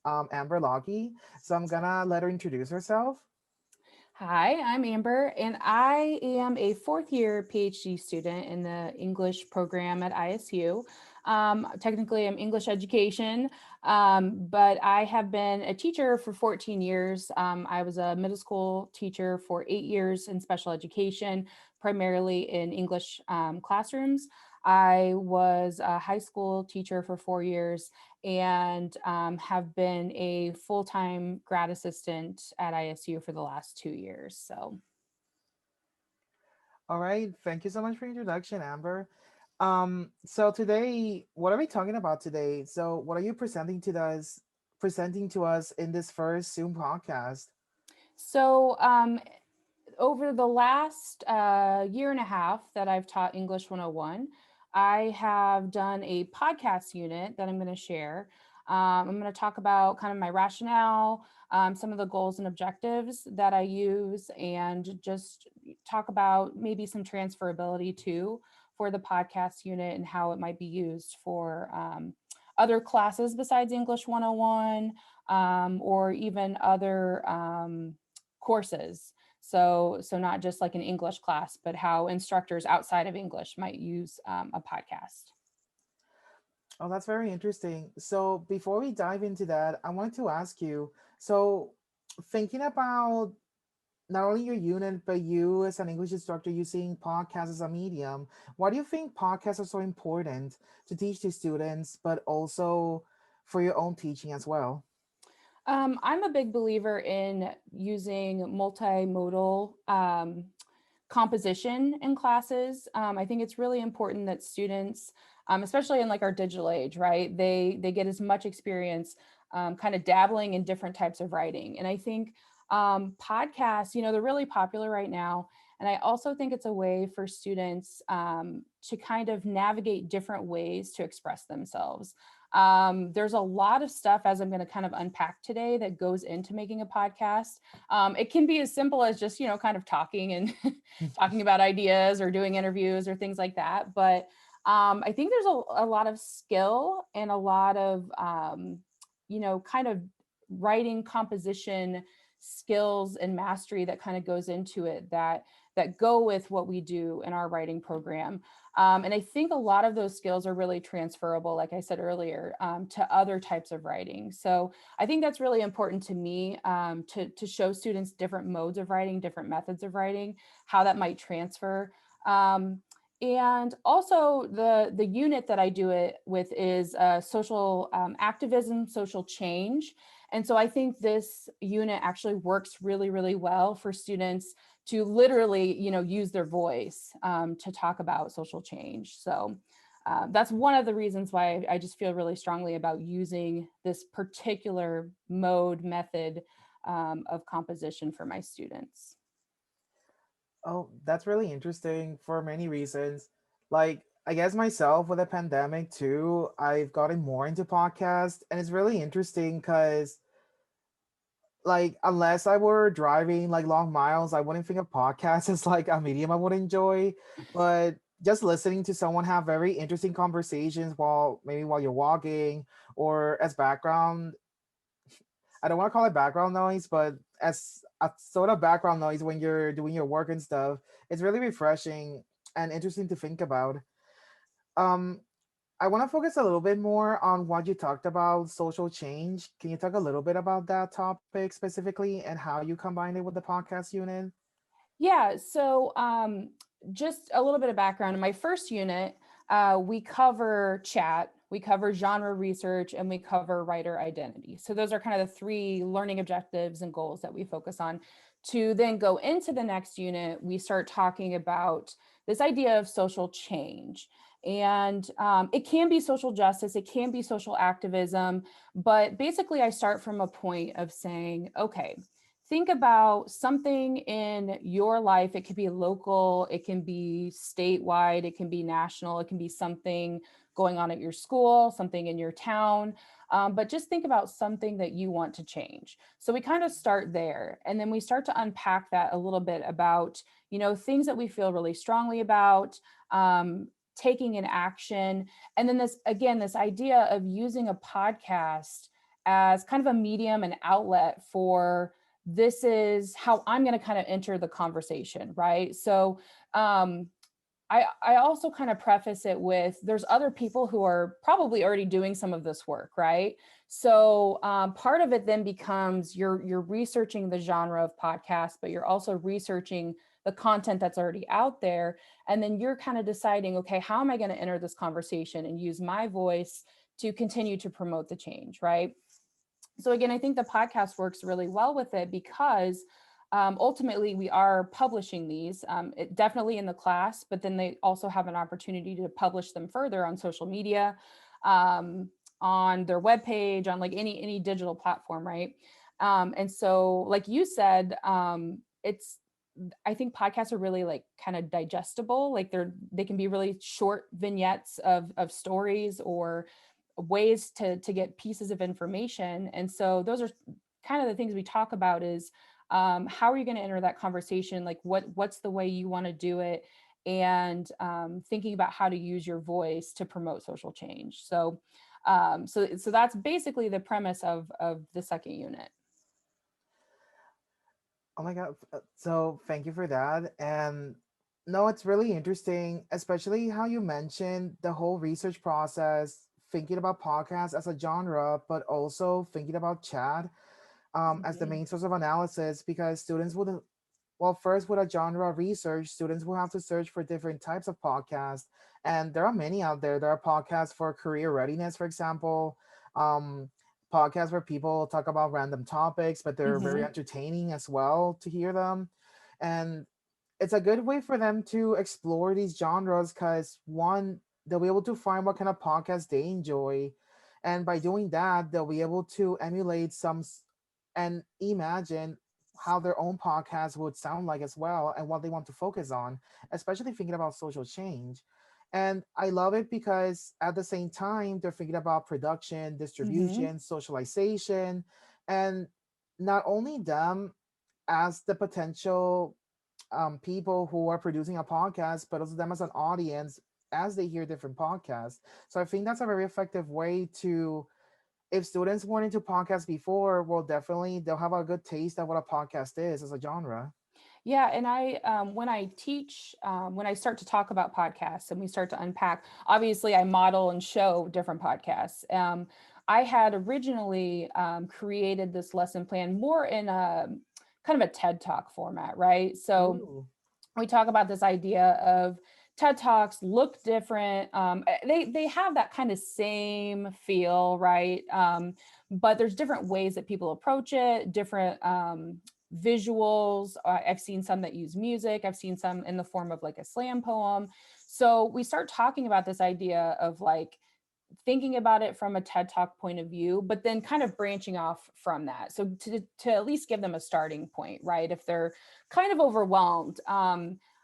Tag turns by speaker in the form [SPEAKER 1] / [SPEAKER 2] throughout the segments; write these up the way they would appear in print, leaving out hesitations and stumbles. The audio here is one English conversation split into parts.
[SPEAKER 1] Amber Laquet. So I'm gonna let her introduce herself.
[SPEAKER 2] Hi, I'm Amber, and I am a fourth year PhD student in the English program at ISU. Technically, I'm English education, but I have been a teacher for 14 years. I was a middle school teacher for 8 years in special education, primarily in English classrooms. I was a high school teacher for 4 years and have been a full-time grad assistant at ISU for the last 2 years. So,
[SPEAKER 1] All right, thank you so much for your introduction, Amber. So today, what are we talking about today? So what are you presenting to us in this first Zoom podcast?
[SPEAKER 2] so over the last year and a half that I've taught English 101, I have done a podcast unit that I'm going to share. I'm going to talk about kind of my rationale, some of the goals and objectives that I use, and just talk about maybe some transferability too for the podcast unit and how it might be used for other classes besides English 101 or even other courses. So not just like an English class, but how instructors outside of English might use a podcast.
[SPEAKER 1] Oh, that's very interesting. So before we dive into that, I wanted to ask you, so thinking about not only your unit, but you as an English instructor using podcasts as a medium, why do you think podcasts are so important to teach to students, but also for your own teaching as well?
[SPEAKER 2] I'm a big believer in using multimodal composition in classes. I think it's really important that students, especially in like our digital age, right, they get as much experience kind of dabbling in different types of writing. And I think podcasts, they're really popular right now. And I also think it's a way for students to kind of navigate different ways to express themselves. There's a lot of stuff, as I'm going to kind of unpack today, that goes into making a podcast. It can be as simple as just, kind of talking and talking about ideas or doing interviews or things like that. But I think there's a lot of skill and a lot of, kind of writing composition skills and mastery that kind of goes into it that go with what we do in our writing program. And I think a lot of those skills are really transferable, like I said earlier, to other types of writing. So I think that's really important to me, to show students different modes of writing, different methods of writing, how that might transfer. And also the unit that I do it with is social activism, social change. And so I think this unit actually works really, really well for students to literally, use their voice to talk about social change. So that's one of the reasons why I just feel really strongly about using this particular method of composition for my students.
[SPEAKER 1] Oh, that's really interesting for many reasons. Like, I guess myself with the pandemic too, I've gotten more into podcasts, and it's really interesting because, like, unless I were driving like long miles, I wouldn't think of podcasts as like a medium I would enjoy. But just listening to someone have very interesting conversations while you're walking or as background, I don't want to call it background noise, but as a sort of background noise when you're doing your work and stuff, it's really refreshing and interesting to think about. Um, I want to focus a little bit more on what you talked about, social change. Can you talk a little bit about that topic specifically and how you combine it with the podcast unit?
[SPEAKER 2] Yeah, so just a little bit of background. In my first unit, we cover chat, we cover genre research, and we cover writer identity. So those are kind of the three learning objectives and goals that we focus on. To then go into the next unit, we start talking about this idea of social change. And it can be social justice, it can be social activism, but basically I start from a point of saying, okay, think about something in your life. It could be local, it can be statewide, it can be national, it can be something going on at your school, something in your town. But just think about something that you want to change. So we kind of start there, and then we start to unpack that a little bit about, things that we feel really strongly about, taking an action. And then this, again, this idea of using a podcast as kind of a medium and outlet for, this is how I'm going to kind of enter the conversation, right? So I also kind of preface it with, there's other people who are probably already doing some of this work, right? So part of it then becomes, you're researching the genre of podcast, but you're also researching the content that's already out there. And then you're kind of deciding, okay, how am I going to enter this conversation and use my voice to continue to promote the change, right? So again, I think the podcast works really well with it, because ultimately we are publishing these, definitely in the class, but then they also have an opportunity to publish them further on social media, um, on their webpage, on like any digital platform, right? And so, like you said, it's, I think podcasts are really like kind of digestible. Like they can be really short vignettes of stories, or ways to get pieces of information. And so those are kind of the things we talk about, is how are you going to enter that conversation? Like what's the way you want to do it? And thinking about how to use your voice to promote social change. So so that's basically the premise of the second unit.
[SPEAKER 1] Oh my God. So thank you for that. And no, it's really interesting, especially how you mentioned the whole research process, thinking about podcasts as a genre, but also thinking about chat as the
[SPEAKER 2] Mhm.
[SPEAKER 1] main source of analysis, because students would, well, first with a genre research, students will have to search for different types of podcasts. And there are many out there. There are podcasts for career readiness, for example, um, podcasts where people talk about random topics, but they're very
[SPEAKER 2] Mhm.
[SPEAKER 1] entertaining as well to hear them. And it's a good way for them to explore these genres because, one, they'll be able to find what kind of podcast they enjoy. And by doing that, they'll be able to emulate and imagine how their own podcast would sound like as well, and what they want to focus on, especially thinking about social change. And I love it because at the same time, they're thinking about production,
[SPEAKER 2] Mhm.
[SPEAKER 1] distribution, socialization, and not only them as the potential people who are producing a podcast, but also them as an audience as they hear different podcasts. So I think that's a very effective way to, if students weren't into podcasts before, well, definitely they'll have a good taste of what a podcast is as a genre.
[SPEAKER 2] Yeah, and I when I teach, when I start to talk about podcasts and we start to unpack, obviously I model and show different podcasts. I had originally created this lesson plan more in a kind of a TED Talk format, right? So
[SPEAKER 1] Ooh.
[SPEAKER 2] we talk about this idea of TED Talks look different. They have that kind of same feel, right? But there's different ways that people approach it, different visuals. I've seen some that use music. I've seen some in the form of like a slam poem. So we start talking about this idea of like thinking about it from a TED Talk point of view, but then kind of branching off from that. So to at least give them a starting point, right? If they're kind of overwhelmed.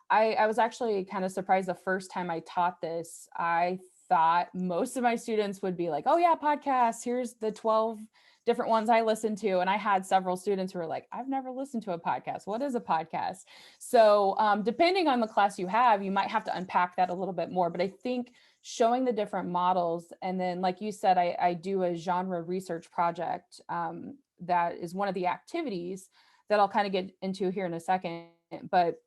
[SPEAKER 2] I was actually kind of surprised the first time I taught this. I thought most of my students would be like, oh yeah, podcasts, here's the 12 different ones I listen to. And I had several students who were like, I've never listened to a podcast. What is a podcast? So depending on the class you have, you might have to unpack that a little bit more. But I think showing the different models, and then like you said, I do a genre research project that is one of the activities that I'll kind of get into here in a second. But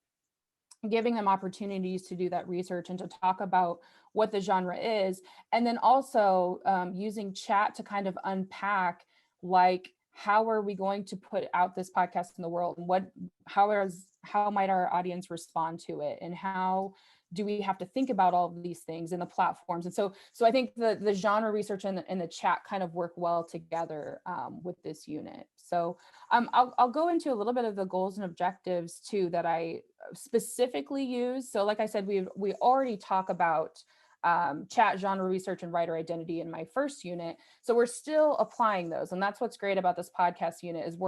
[SPEAKER 2] giving them opportunities to do that research and to talk about what the genre is, and then also using chat to kind of unpack, like, how are we going to put out this podcast in the world, and how might our audience respond to it, and how do we have to think about all of these things in the platforms. And so I think the genre research and the chat kind of work well together with this unit. So I'll go into a little bit of the goals and objectives too that I specifically use. So like I said, we already talk about chat, genre research, and writer identity in my first unit. So we're still applying those. And that's what's great about this podcast unit is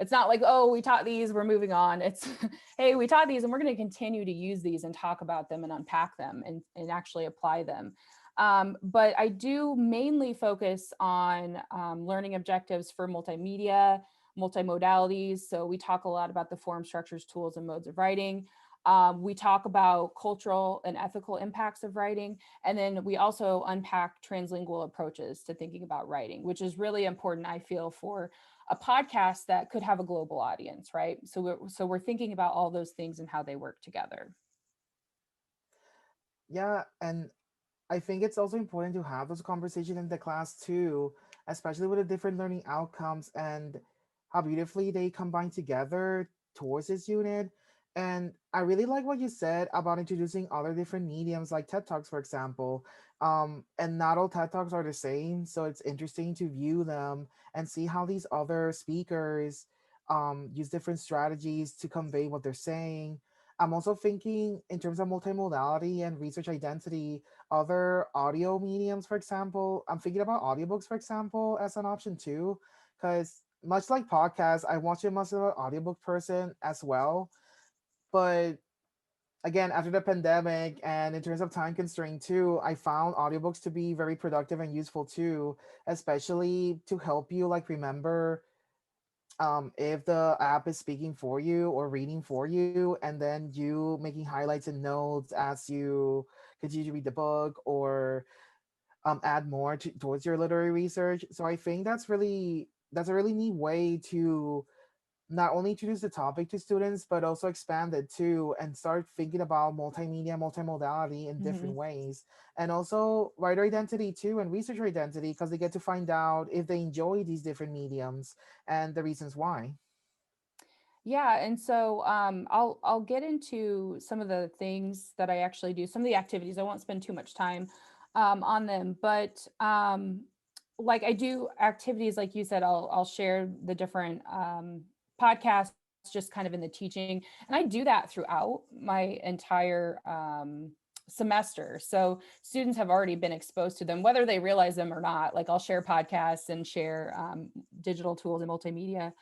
[SPEAKER 2] it's not like, oh, we taught these, we're moving on. It's, hey, we taught these and we're going to continue to use these and talk about them and unpack them and actually apply them. But I do mainly focus on learning objectives for multimedia, multimodalities. So we talk a lot about the form, structures, tools, and modes of writing. We talk about cultural and ethical impacts of writing. And then we also unpack translingual approaches to thinking about writing, which is really important, I feel, for a podcast that could have a global audience, right? So we're thinking about all those things and how they work together.
[SPEAKER 1] Yeah, and I think it's also important to have those conversations in the class too, especially with the different learning outcomes and how beautifully they combine together towards this unit. And I really like what you said about introducing other different mediums like TED Talks, for example. And not all TED Talks are the same, so it's interesting to view them and see how these other speakers use different strategies to convey what they're saying. I'm also thinking in terms of multimodality and research identity, other audio mediums, for example. I'm thinking about audiobooks, for example, as an option too, because much like podcasts, I watch it much of an audiobook person as well. But again, after the pandemic and in terms of time constraint too, I found audiobooks to be very productive and useful too, especially to help you like remember if the app is speaking for you or reading for you, and then you making highlights and notes as you continue to read the book or add more towards your literary research. So I think that's a really neat way to not only introduce the topic to students but also expand it too and start thinking about multimedia multimodality in different
[SPEAKER 2] Mhm.
[SPEAKER 1] ways, and also writer identity too and researcher identity because they get to find out if they enjoy these different mediums and the reasons why.
[SPEAKER 2] Yeah, and so I'll get into some of the things that I actually do, some of the activities. I won't spend too much time on them, but like I do activities, like you said, I'll share the different podcasts just kind of in the teaching, and I do that throughout my entire semester. So students have already been exposed to them, whether they realize them or not. Like I'll share podcasts and share digital tools and multimedia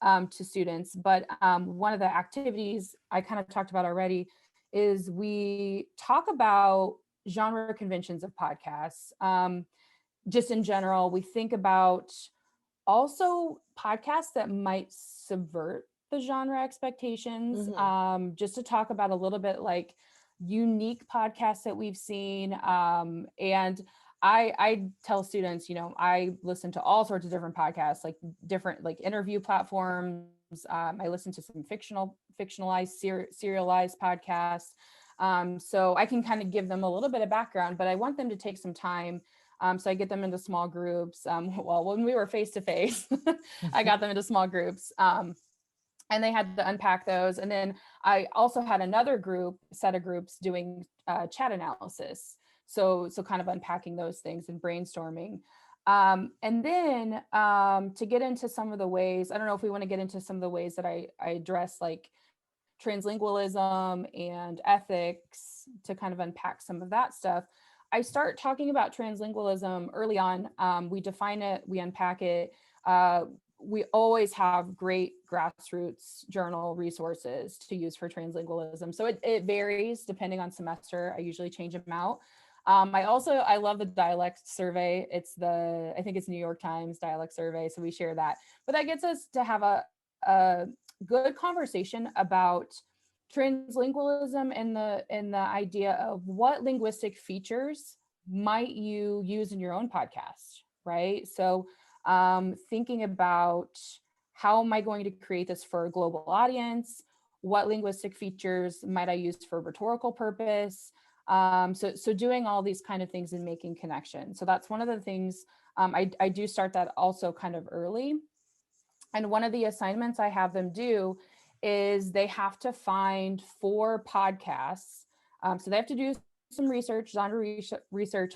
[SPEAKER 2] to students. But one of the activities I kind of talked about already is we talk about genre conventions of podcasts. Just in general, we think about also podcasts that might subvert the genre expectations,
[SPEAKER 1] Hmm.
[SPEAKER 2] just to talk about a little bit like unique podcasts that we've seen. And I tell students, I listen to all sorts of different podcasts, like different like interview platforms. I listen to some fictionalized, serialized podcasts. So I can kind of give them a little bit of background, but I want them to take some time. So I get them into small groups. Well, when we were face to face, I got them into small groups. And they had to unpack those. And then I also had another set of groups doing chat analysis. So kind of unpacking those things and brainstorming. And then to get into some of the ways, I don't know if we want to get into some of the ways that I address like translingualism and ethics to kind of unpack some of that stuff. I start talking about translingualism early on. We define it, we unpack it. We always have great grassroots journal resources to use for translingualism. So it varies depending on semester. I usually change them out. I love the dialect survey. I think it's New York Times dialect survey. So we share that, but that gets us to have a good conversation about translingualism and the idea of what linguistic features might you use in your own podcast, right? So thinking about how am I going to create this for a global audience? What linguistic features might I use for rhetorical purpose? So doing all these kind of things and making connections. So that's one of the things I do start that also kind of early. And one of the assignments I have them do is they have to find 4 podcasts. So they have to do some research,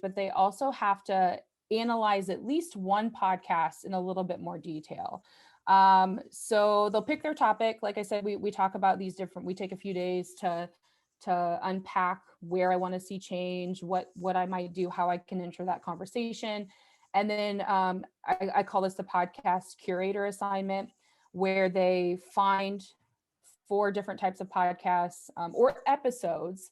[SPEAKER 2] but they also have to analyze at least one podcast in a little bit more detail. So they'll pick their topic. Like I said, we talk about these different, we take a few days to unpack where I want to see change, what I might do, how I can enter that conversation. And then I call this the podcast curator assignment, where they find 4 different types of podcasts or episodes,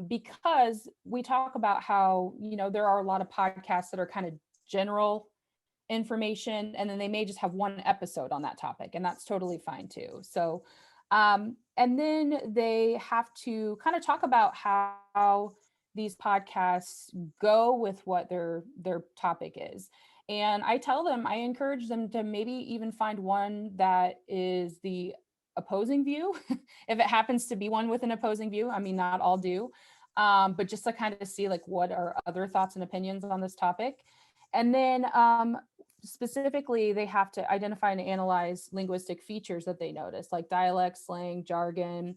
[SPEAKER 2] because we talk about how, there are a lot of podcasts that are kind of general information, and then they may just have one episode on that topic, and that's totally fine too. So And then they have to kind of talk about how these podcasts go with what their topic is. And I tell them, I encourage them to maybe even find one that is the opposing view, if it happens to be one with an opposing view. I mean, not all do, but just to kind of see like what are other thoughts and opinions on this topic. And then specifically, they have to identify and analyze linguistic features that they notice, like dialect, slang, jargon,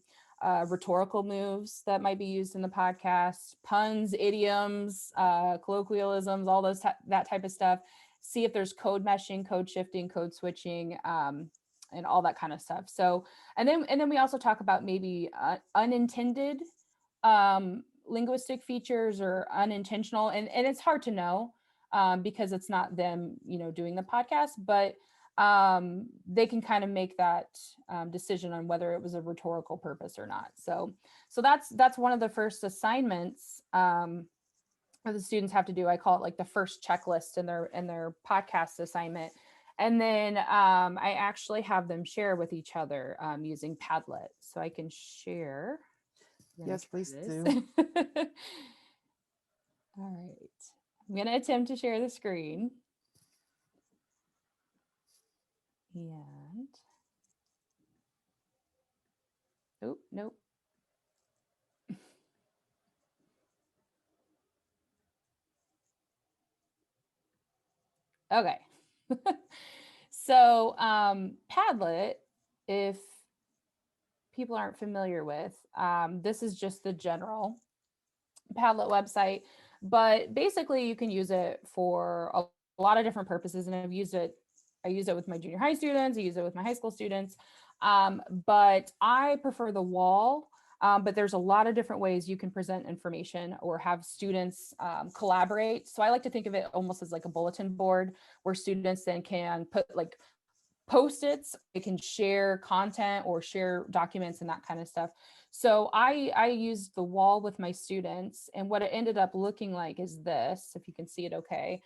[SPEAKER 2] rhetorical moves that might be used in the podcast, puns, idioms, colloquialisms, all those that type of stuff. See if there's code meshing, code shifting, code switching, and all that kind of stuff. So, and then we also talk about maybe unintended linguistic features or unintentional, and it's hard to know because it's not them, doing the podcast, but they can kind of make that decision on whether it was a rhetorical purpose or not. So that's one of the first assignments that the students have to do. I call it like the first checklist in their podcast assignment. And then I actually have them share with each other using Padlet. So I can share.
[SPEAKER 1] Yes, please
[SPEAKER 2] This.
[SPEAKER 1] do.
[SPEAKER 2] All right. I'm going to attempt to share the screen. And, oh, nope. Okay. So Padlet, if people aren't familiar with, this is just the general Padlet website, but basically you can use it for a lot of different purposes. And I use it with my junior high students, I use it with my high school students. But I prefer the wall. But there's a lot of different ways you can present information or have students collaborate. So I like to think of it almost as like a bulletin board where students then can put like post-its, they can share content or share documents and that kind of stuff. So I used the wall with my students, and what it ended up looking like is this, if you can see it okay.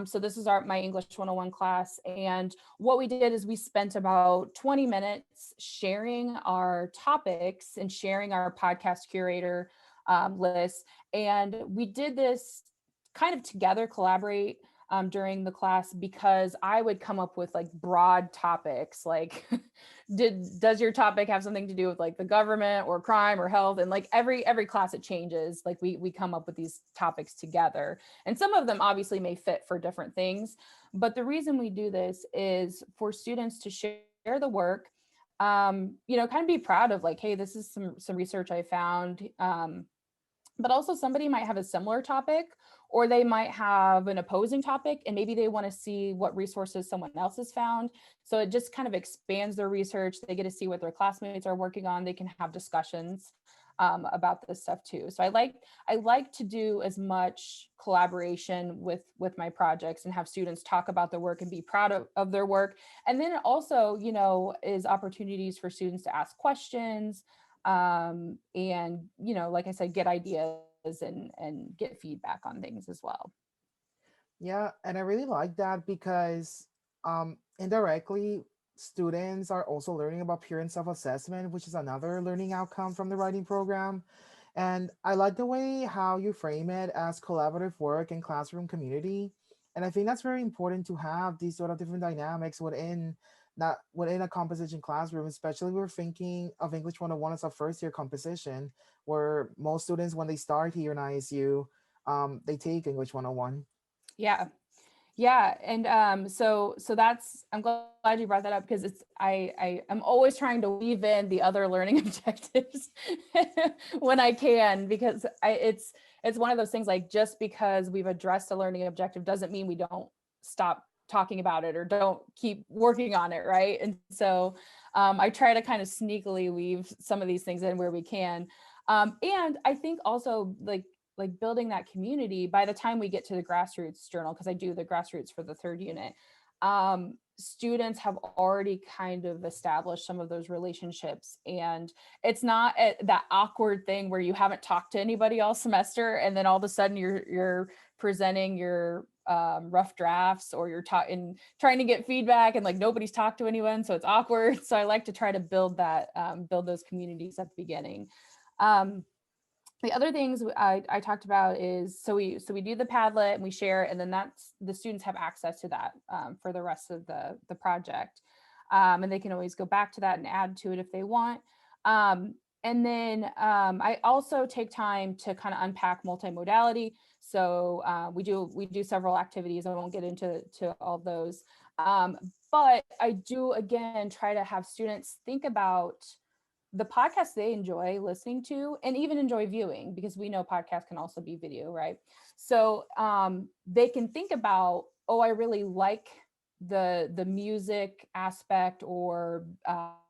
[SPEAKER 2] So this is my English 101 class, and what we did is we spent about 20 minutes sharing our topics and sharing our podcast curator list, and we did this kind of together, collaborate during the class, because I would come up with like broad topics like does your topic have something to do with like the government or crime or health, and like every class it changes, like we come up with these topics together, and some of them obviously may fit for different things, but the reason we do this is for students to share the work, kind of be proud of like, hey, this is some research I found, but also somebody might have a similar topic, or they might have an opposing topic and maybe they want to see what resources someone else has found. So it just kind of expands their research. They get to see what their classmates are working on. They can have discussions about this stuff too. So I like to do as much collaboration with my projects and have students talk about their work and be proud of their work. And then it also, is opportunities for students to ask questions, and like I said, get ideas and get feedback on things as well.
[SPEAKER 1] Yeah, and I really like that because indirectly, students are also learning about peer and self-assessment, which is another learning outcome from the writing program. And I like the way how you frame it as collaborative work and classroom community. And I think that's very important to have these sort of different dynamics within not within a composition classroom, especially we're thinking of English 101 as a first year composition, where most students when they start here in ISU, they take English 101.
[SPEAKER 2] Yeah. Yeah, and so that's, I'm glad you brought that up, because it's I am always trying to weave in the other learning objectives when I can, because it's one of those things, like just because we've addressed a learning objective doesn't mean we don't stop talking about it or don't keep working on it, right? And so I try to kind of sneakily weave some of these things in where we can, and I think also like building that community by the time we get to the grassroots journal, because I do the grassroots for the third unit. students have already kind of established some of those relationships, and it's not that awkward thing where you haven't talked to anybody all semester and then all of a sudden you're presenting your rough drafts, or you're talking, trying to get feedback, and like nobody's talked to anyone, so it's awkward. So I like to try to build that, build those communities at the beginning. um, the other things I talked about is, so we do the Padlet and we share it, and then that's, the students have access to that for the rest of the project, and they can always go back to that and add to it if they want. And then I also take time to kind of unpack multimodality. So we do several activities. I won't get into all those, but I do again try to have students think about the podcasts they enjoy listening to and even enjoy viewing, because we know podcasts can also be video, right? So they can think about, oh, I really like the music aspect, or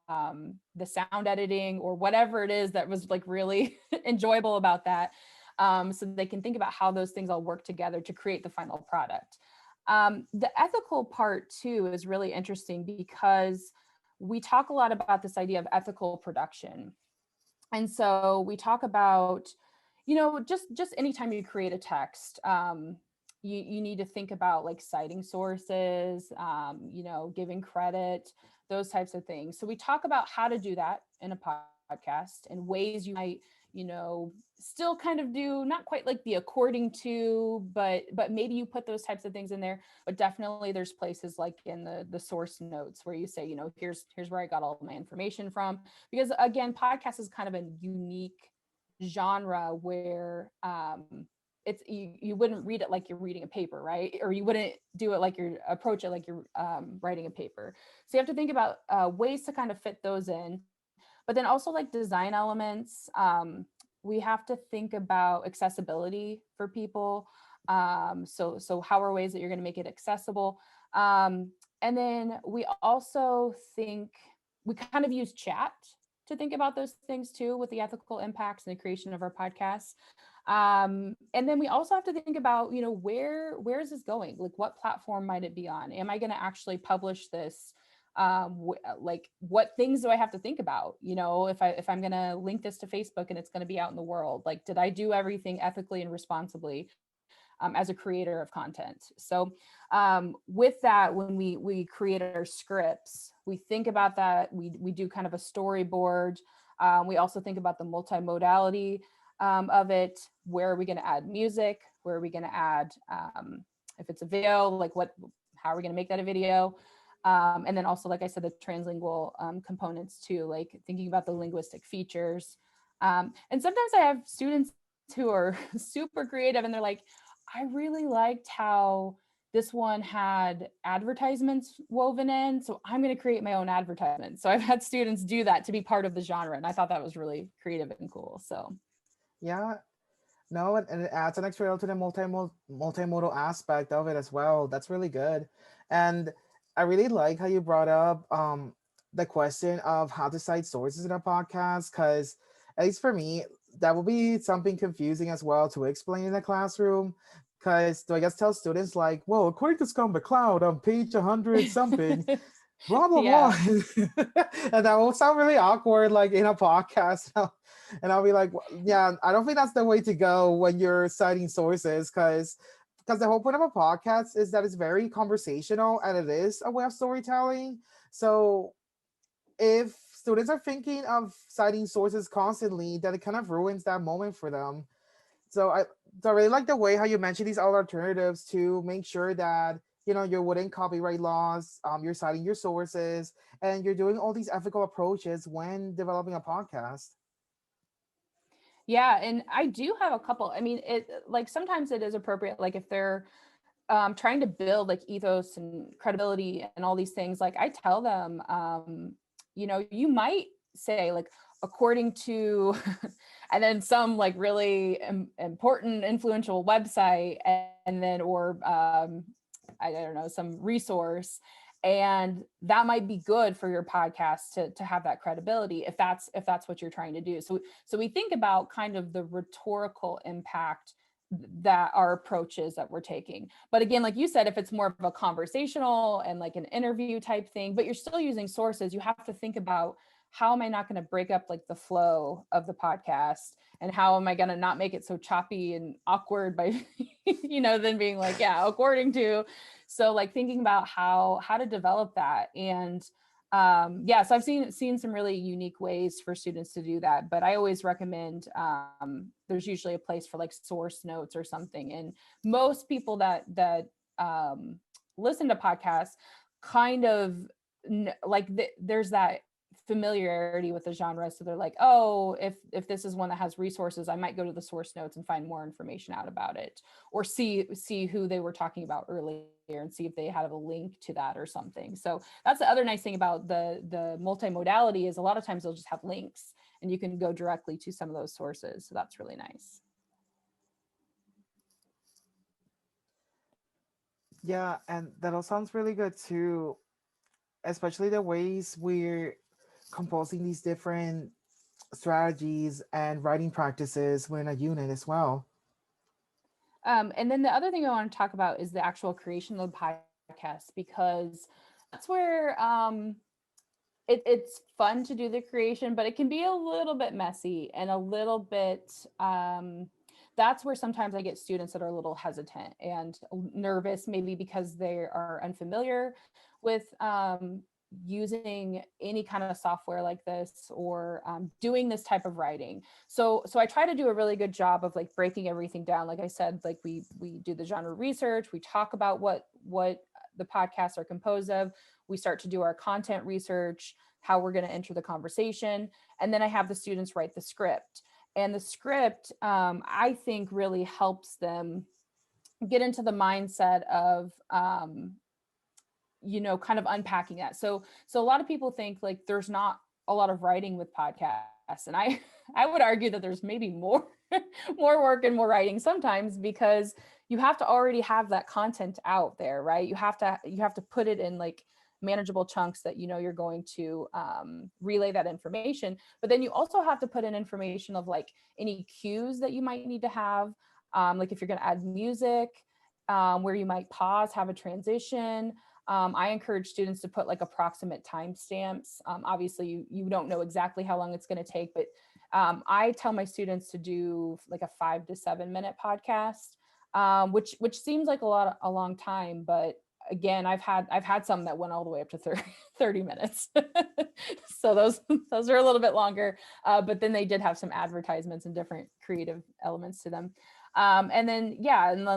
[SPEAKER 2] the sound editing, or whatever it is that was like really enjoyable about that. So they can think about how those things all work together to create the final product. The ethical part too is really interesting, because we talk a lot about this idea of ethical production. And so we talk about, just anytime you create a text, you need to think about like citing sources, giving credit, those types of things. So we talk about how to do that in a podcast, and ways you might, still kind of do not quite like the according to, but maybe you put those types of things in there. But definitely there's places like in the source notes where you say, here's where I got all my information from. Because again, podcast is kind of a unique genre where it's, you wouldn't read it like you're reading a paper, right? Or you wouldn't do it like you're approach it like you're writing a paper. So you have to think about ways to kind of fit those in. But then also like design elements, we have to think about accessibility for people. So how are ways that you're going to make it accessible? And then we also think, we kind of use chat to think about those things too, with the ethical impacts and the creation of our podcasts. And then we also have to think about, where is this going? Like, what platform might it be on? Am I going to actually publish this? Like, what things do I have to think about? If I'm going to link this to Facebook and it's going to be out in the world, like, did I do everything ethically and responsibly as a creator of content? So with that, when we create our scripts, we think about that. We do kind of a storyboard. We also think about the multimodality of it. Where are we going to add music? Where are we going to add, if it's a video, like how are we going to make that a video? And then also, like I said, the translingual components too, like thinking about the linguistic features. And sometimes I have students who are super creative and they're like, I really liked how this one had advertisements woven in, so I'm going to create my own advertisement. So I've had students do that to be part of the genre, and I thought that was really creative and cool. So
[SPEAKER 1] Yeah, no, and it adds an extra layer to the multimodal aspect of it as well. That's really good. And I really like how you brought up the question of how to cite sources in a podcast, because at least for me, that will be something confusing as well to explain in the classroom. Because do I guess tell students like, well, according to Scum McCloud on page 100 something, blah blah blah,
[SPEAKER 2] yeah.
[SPEAKER 1] and that will sound really awkward like in a podcast. And I'll be like, yeah, I don't think that's the way to go when you're citing sources, because the whole point of a podcast is that it's very conversational and it is a way of storytelling. So if students are thinking of citing sources constantly, then it kind of ruins that moment for them. So I really like the way how you mentioned these other alternatives to make sure that you're within copyright laws, you're citing your sources, and you're doing all these ethical approaches when developing a podcast.
[SPEAKER 2] Yeah, and I do have a couple. I mean, it like sometimes it is appropriate, like if they're trying to build like ethos and credibility and all these things, like I tell them, you might say like, according to, and then some like really important influential website, and then, or I don't know, some resource, and that might be good for your podcast to have that credibility, if that's what you're trying to do. So we think about kind of the rhetorical impact that are approaches that we're taking. But again, like you said, if it's more of a conversational and like an interview type thing, but you're still using sources, you have to think about, how am I not going to break up like the flow of the podcast, and how am I going to not make it so choppy and awkward by then being like, yeah, according to. So like thinking about how to develop that. And yeah, so I've seen some really unique ways for students to do that, but I always recommend, there's usually a place for like source notes or something. And most people that listen to podcasts kind of there's that familiarity with the genre, so they're like, oh, if this is one that has resources, I might go to the source notes and find more information out about it, or see who they were talking about earlier and see if they have a link to that or something. So that's the other nice thing about the multimodality, is a lot of times they'll just have links and you can go directly to some of those sources. So that's really nice.
[SPEAKER 1] Yeah, and that all sounds really good too, especially the ways we're composing these different strategies and writing practices within a unit as well.
[SPEAKER 2] And then the other thing I want to talk about is the actual creation of the podcast, because that's where it's fun to do the creation, but it can be a little bit messy and a little bit, that's where sometimes I get students that are a little hesitant and nervous, maybe because they are unfamiliar with using any kind of software like this, or doing this type of writing. So I try to do a really good job of like breaking everything down. Like I said, like we do the genre research, we talk about what the podcasts are composed of, we start to do our content research, how we're going to enter the conversation, and then I have the students write the script. And the script, I think, really helps them get into the mindset of kind of unpacking that. So a lot of people think like there's not a lot of writing with podcasts, and I I would argue that there's maybe more more work and more writing sometimes, because you have to already have that content out there, right? You have to put it in like manageable chunks that you're going to relay that information. But then you also have to put in information of like any cues that you might need to have, like if you're going to add music, where you might pause, have a transition. I encourage students to put like approximate timestamps. Obviously, you don't know exactly how long it's going to take, but I tell my students to do like a 5 to 7 minute podcast, which seems like a long time, but again, I've had some that went all the way up to 30 minutes. So those are a little bit longer, but then they did have some advertisements and different creative elements to them. And then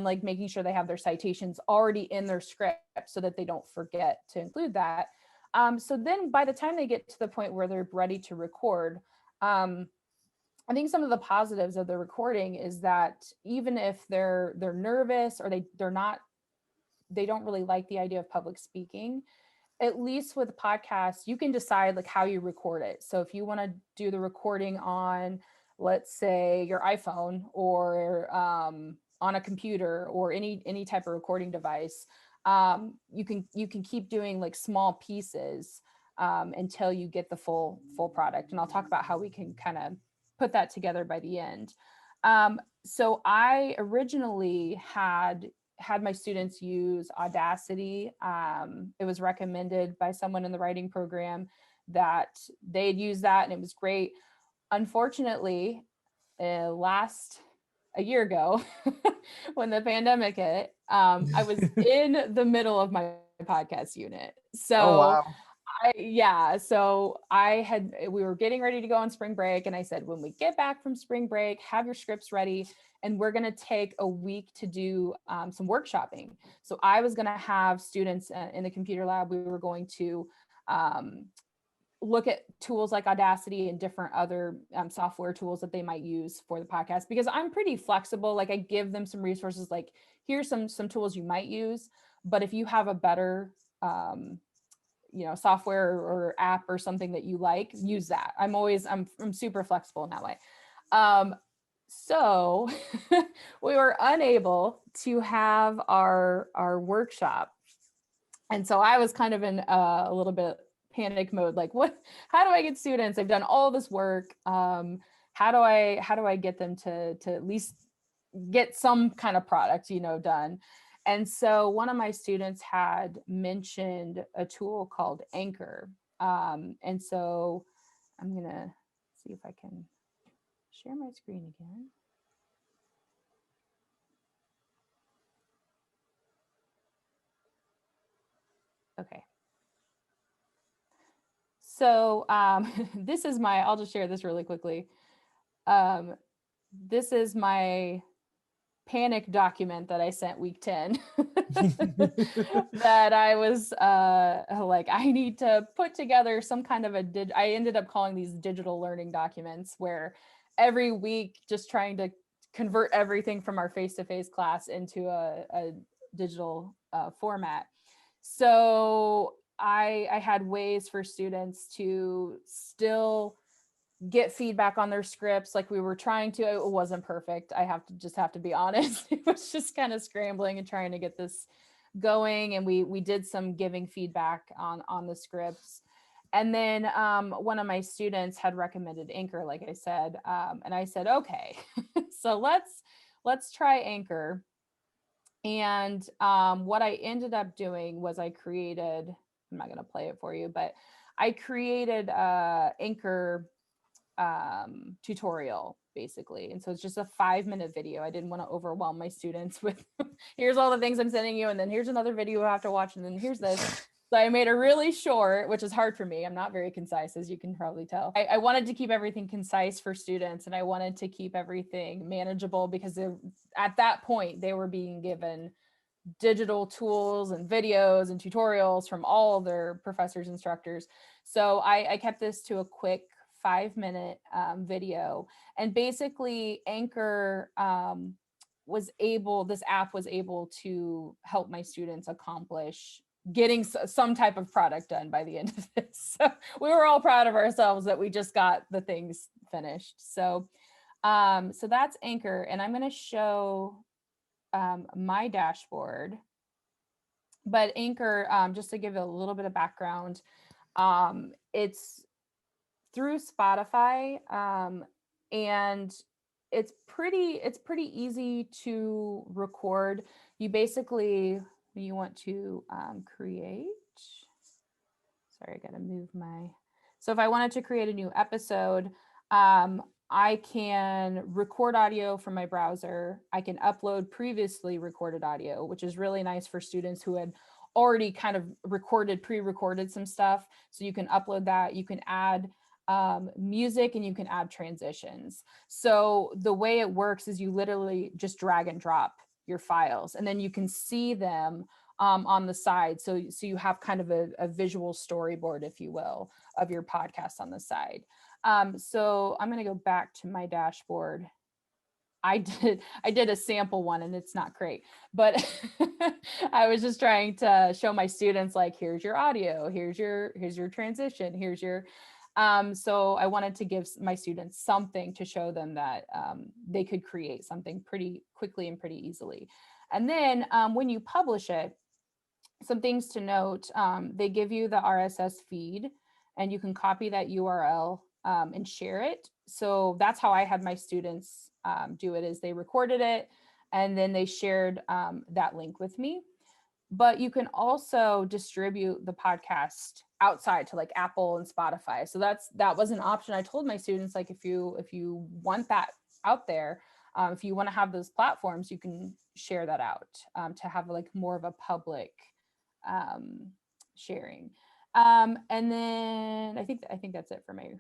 [SPEAKER 2] like making sure they have their citations already in their script so that they don't forget to include that. So then by the time they get to the point where they're ready to record, I think some of the positives of the recording is that even if they're nervous, or they don't really like the idea of public speaking, at least with podcasts, you can decide like how you record it. So if you want to do the recording on, let's say, your iPhone, or on a computer, or any type of recording device, you can keep doing like small pieces until you get the full product. And I'll talk about how we can kind of put that together by the end. So I originally had my students use Audacity. It was recommended by someone in the writing program that they had used that, and it was great. Unfortunately, a year ago, when the pandemic hit, I was in the middle of my podcast unit.
[SPEAKER 1] Oh
[SPEAKER 2] So
[SPEAKER 1] wow.
[SPEAKER 2] we were getting ready to go on spring break, and I said, when we get back from spring break, have your scripts ready, and we're going to take a week to do some workshopping. So I was going to have students in the computer lab. We were going to look at tools like Audacity and different other software tools that they might use for the podcast, because I'm pretty flexible. Like I give them some resources, like here's some tools you might use, but if you have a better software or app or something that you like, use that. I'm super flexible in that way. So we were unable to have our workshop. And so I was kind of in a little bit panic mode, like how do I get students? I've done all this work. How do I get them to at least get some kind of product, done. And so one of my students had mentioned a tool called Anchor. And so I'm going to see if I can share my screen again. Okay. So this is I'll just share this really quickly. This is my panic document that I sent week 10 that I was like, I need to put together some kind of I ended up calling these digital learning documents, where every week just trying to convert everything from our face-to-face class into a digital format. So I had ways for students to still get feedback on their scripts like we were trying to. It wasn't perfect. I have to be honest. It was just kind of scrambling and trying to get this going. And we did some giving feedback on the scripts. And then one of my students had recommended Anchor, like I said. And I said, okay, so let's try Anchor. And what I ended up doing was I'm not going to play it for you, but I created Anchor tutorial basically. And so it's just a 5-minute video. I didn't want to overwhelm my students with here's all the things I'm sending you, and then here's another video you have to watch, and then here's this. So I made it really short, which is hard for me. I'm not very concise, as you can probably tell. I wanted to keep everything concise for students, and I wanted to keep everything manageable, because at that point they were being given digital tools and videos and tutorials from all their professors, instructors. So I kept this to a quick 5-minute video. And basically Anchor this app was able to help my students accomplish getting some type of product done by the end of this. So we were all proud of ourselves that we just got the things finished. So that's Anchor. And I'm going to show my dashboard. But Anchor, just to give it a little bit of background, it's through Spotify, and it's pretty easy to record. You want to create. Sorry, I got to move so if I wanted to create a new episode, I can record audio from my browser. I can upload previously recorded audio, which is really nice for students who had already kind of pre-recorded some stuff. So you can upload that. You can add music, and you can add transitions. So the way it works is you literally just drag and drop your files, and then you can see them on the side. So you have kind of a visual storyboard, if you will, of your podcast on the side. So I'm going to go back to my dashboard. I did a sample one, and it's not great, but I was just trying to show my students, like, here's your audio, here's your transition, here's your, so I wanted to give my students something to show them that they could create something pretty quickly and pretty easily. And then when you publish it, some things to note, they give you the RSS feed, and you can copy that URL and share it. So that's how I had my students do it, is they recorded it and then they shared that link with me. But you can also distribute the podcast outside to like Apple and Spotify. So that was an option. I told my students, like, if you want that out there, if you want to have those platforms, you can share that out to have like more of a public sharing. And then I think that's it for my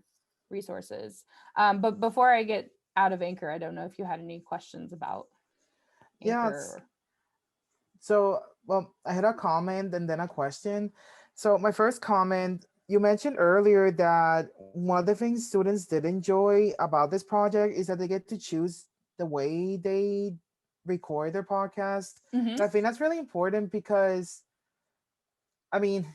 [SPEAKER 2] resources. But before I get out of Anchor, I don't know if you had any questions about Anchor.
[SPEAKER 1] So, well, I had a comment and then a question. So my first comment, you mentioned earlier that one of the things students did enjoy about this project is that they get to choose the way they record their podcast.
[SPEAKER 2] Mm-hmm.
[SPEAKER 1] And I think that's really important because, I mean,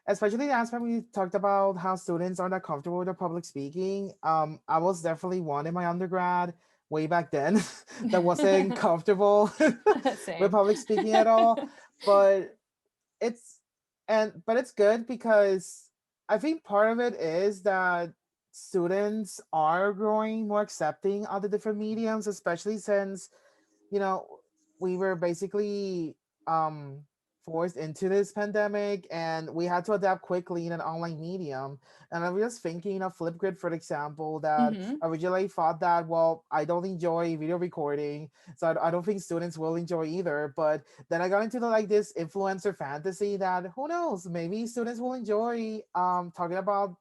[SPEAKER 1] especially the aspect we talked about how students aren't that comfortable with their public speaking. I was definitely one in my undergrad way back then that wasn't comfortable with public speaking at all. But it's good because I think part of it is that students are growing more accepting of the different mediums, especially since you know, we were basically um forced into this pandemic and we had to adapt quickly in an online medium. And I was just thinking of Flipgrid, for example, that
[SPEAKER 2] Hmm.
[SPEAKER 1] originally thought that, well, I don't enjoy video recording, so I don't think students will enjoy either. But then I got into like this influencer fantasy that who knows, maybe students will enjoy talking about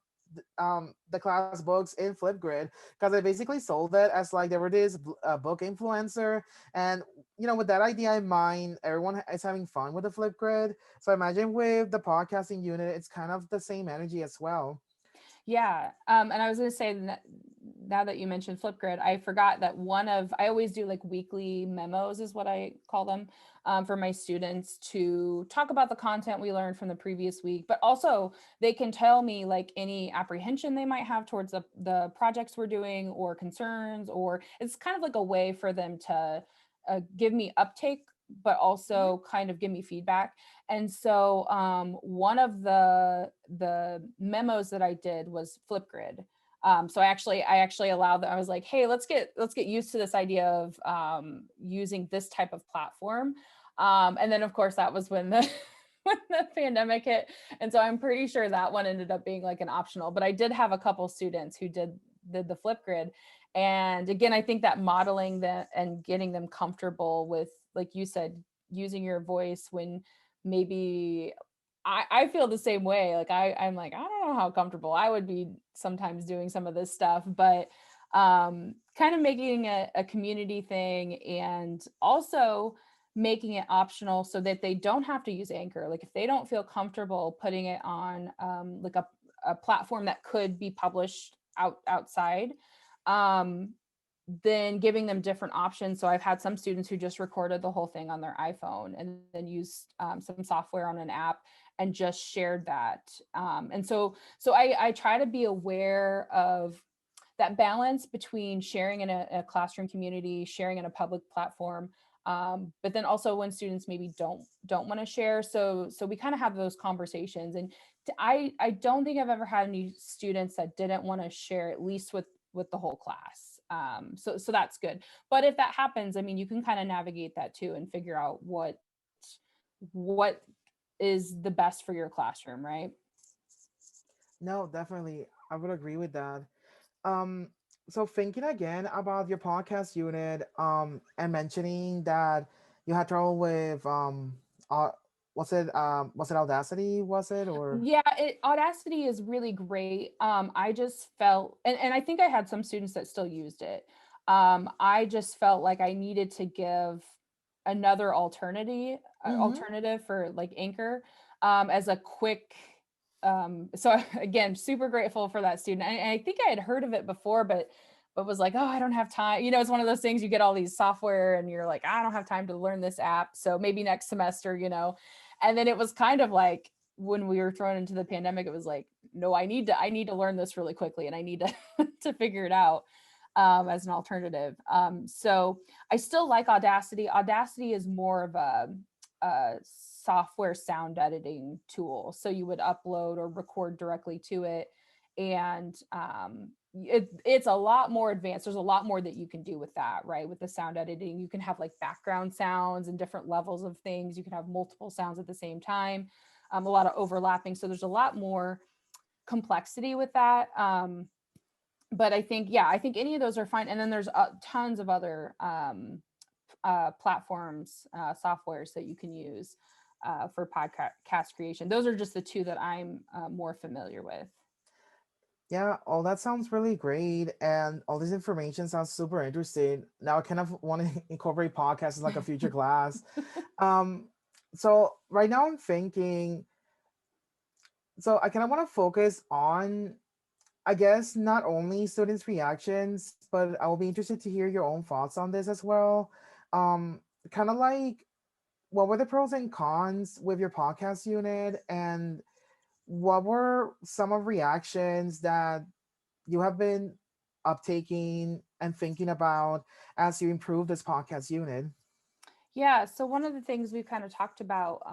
[SPEAKER 1] the class books in Flipgrid, because I basically sold it as like there were this book influencer, and with that idea in mind, everyone is having fun with the Flipgrid. So I imagine with the podcasting unit, it's kind of the same energy as well.
[SPEAKER 2] Yeah. And I was going to say that now that you mentioned Flipgrid, I forgot that I always do like weekly memos, is what I call them, for my students to talk about the content we learned from the previous week, but also they can tell me like any apprehension they might have towards the projects we're doing or concerns, or it's kind of like a way for them to give me uptake, but
[SPEAKER 1] Mhm.
[SPEAKER 2] also kind of give me feedback. And so one of the memos that I did was Flipgrid. So I actually allowed them. I was like, hey, let's get used to this idea of using this type of platform. And then of course that was when the when the pandemic hit. And so I'm pretty sure that one ended up being like an optional. But I did have a couple students who did the Flipgrid. And again, I think that modeling that and getting them comfortable with, like you said, using your voice when maybe I feel the same way. Like I'm like, I don't know how comfortable I would be sometimes doing some of this stuff, but kind of making a community thing and also making it optional so that they don't have to use Anchor. Like if they don't feel comfortable putting it on like a platform that could be published outside, um, then giving them different options. So I've had some students who just recorded the whole thing on their iPhone and then used some software on an app and just shared that. And so I try to be aware of that balance between sharing in a classroom community, sharing in a public platform, but then also when students maybe don't want to share. So we kind of have those conversations. And I don't think I've ever had any students that didn't want to share, at least with the whole class. So that's good. But if that happens, I mean, you can kind of navigate that too and figure out what is the best for your classroom, right?
[SPEAKER 1] No, definitely, I would agree with that. Um, so thinking again about your podcast unit, and mentioning that you had trouble with uh, was it Audacity? Was it or?
[SPEAKER 2] Yeah, Audacity is really great. I just felt, and I think I had some students that still used it. I just felt like I needed to give another
[SPEAKER 1] Mm-hmm.
[SPEAKER 2] alternative for like Anchor, as a quick. So again, super grateful for that student. And I think I had heard of it before, but was like, oh, I don't have time. It's one of those things, you get all these software and you're like, I don't have time to learn this app. So maybe next semester. And then it was kind of like when we were thrown into the pandemic, it was like, no, I need to learn this really quickly and I need to to figure it out, as an alternative. So I still like Audacity. Audacity is more of a software sound editing tool. So you would upload or record directly to it. And it's a lot more advanced. There's a lot more that you can do with that, right? With the sound editing, you can have like background sounds and different levels of things. You can have multiple sounds at the same time, a lot of overlapping. So there's a lot more complexity with that. But I think, yeah, I think any of those are fine. And then there's tons of other platforms, softwares that you can use for podcast creation. Those are just the two that I'm more familiar with.
[SPEAKER 1] Yeah, all that sounds really great, and all this information sounds super interesting. Now I kind of want to incorporate podcasts as like a future class. Um, so right now I'm thinking, so I kind of want to focus on, I guess, not only students' reactions, but I will be interested to hear your own thoughts on this as well. Um, Kind of like, what were the pros and cons with your podcast unit, and what were some of reactions that you have been uptaking and thinking about as you improve this podcast unit?
[SPEAKER 2] Yeah. So one of the things we've kind of talked about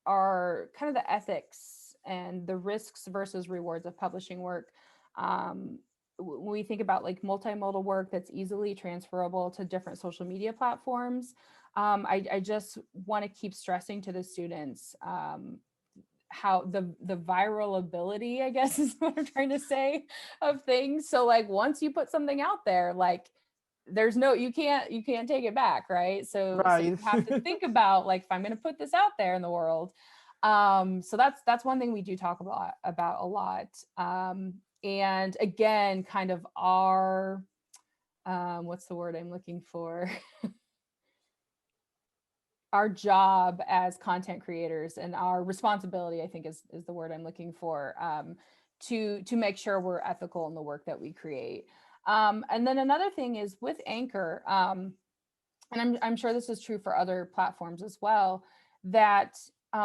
[SPEAKER 2] are kind of the ethics and the risks versus rewards of publishing work. Um, when we think about like multimodal work that's easily transferable to different social media platforms, I just want to keep stressing to the students how the viral ability, I guess is what I'm trying to say, of things. So like once you put something out there, like there's no, you can't take it back, right? So
[SPEAKER 1] Right.
[SPEAKER 2] you have to think about like, if I'm going to put this out there in the world. So that's one thing we do talk about a lot. And again, kind of our what's the word I'm looking for, our job as content creators, and our responsibility, I think is the word I'm looking for, to make sure we're ethical in the work that we create. And then another thing is with Anchor, and I'm sure this is true for other platforms as well, that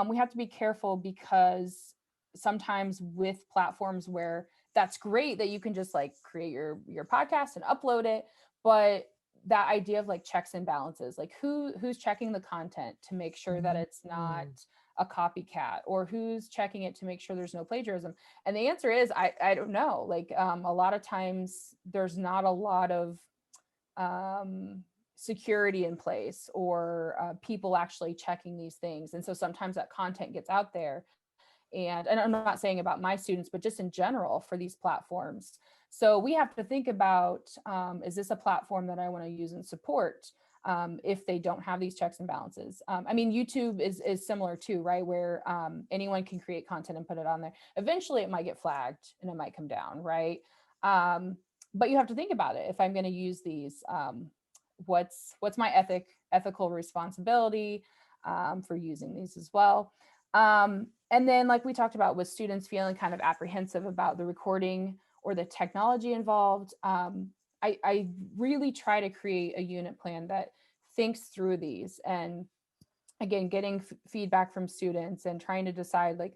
[SPEAKER 2] we have to be careful, because sometimes with platforms where that's great that you can just like create your podcast and upload it, but that idea of like checks and balances, like who's checking the content to make sure that it's not
[SPEAKER 1] Mm.
[SPEAKER 2] a copycat, or who's checking it to make sure there's no plagiarism. And the answer is I don't know. Like a lot of times there's not a lot of um, security in place, or people actually checking these things. And so sometimes that content gets out there. And I'm not saying about my students, but just in general for these platforms. So we have to think about, is this a platform that I want to use and support? If they don't have these checks and balances. I mean, YouTube is similar too, right? Where anyone can create content and put it on there. Eventually it might get flagged and it might come down, right? But you have to think about it. If I'm going to use these, what's my ethical responsibility for using these as well? And then, like we talked about, with students feeling kind of apprehensive about the recording or the technology involved, I really try to create a unit plan that thinks through these, and again, getting feedback from students and trying to decide like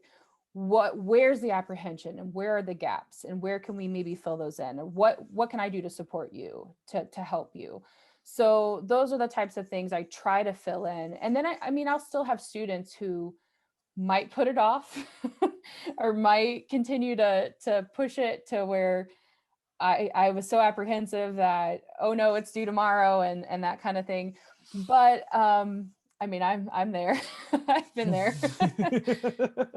[SPEAKER 2] where's the apprehension and where are the gaps and where can we maybe fill those in, or what can I do to support you, to help you. So those are the types of things I try to fill in. And then I mean, I'll still have students who might put it off or might continue to push it to where I was so apprehensive that, oh no, it's due tomorrow, and that kind of thing. But I mean, I'm there. I've been there.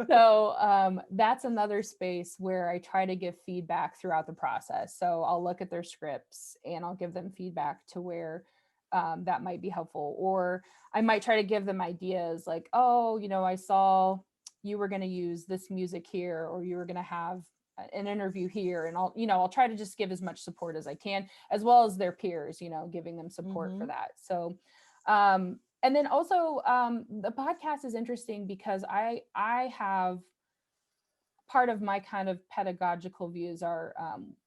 [SPEAKER 2] So that's another space where I try to give feedback throughout the process. So I'll look at their scripts and I'll give them feedback to where that might be helpful. Or I might try to give them ideas like, oh, I saw you were going to use this music here, or you were going to have an interview here. And I'll try to just give as much support as I can, as well as their peers, giving them support for
[SPEAKER 1] Mm-hmm.
[SPEAKER 2] that. So, and then also the podcast is interesting because I have, part of my kind of pedagogical views are,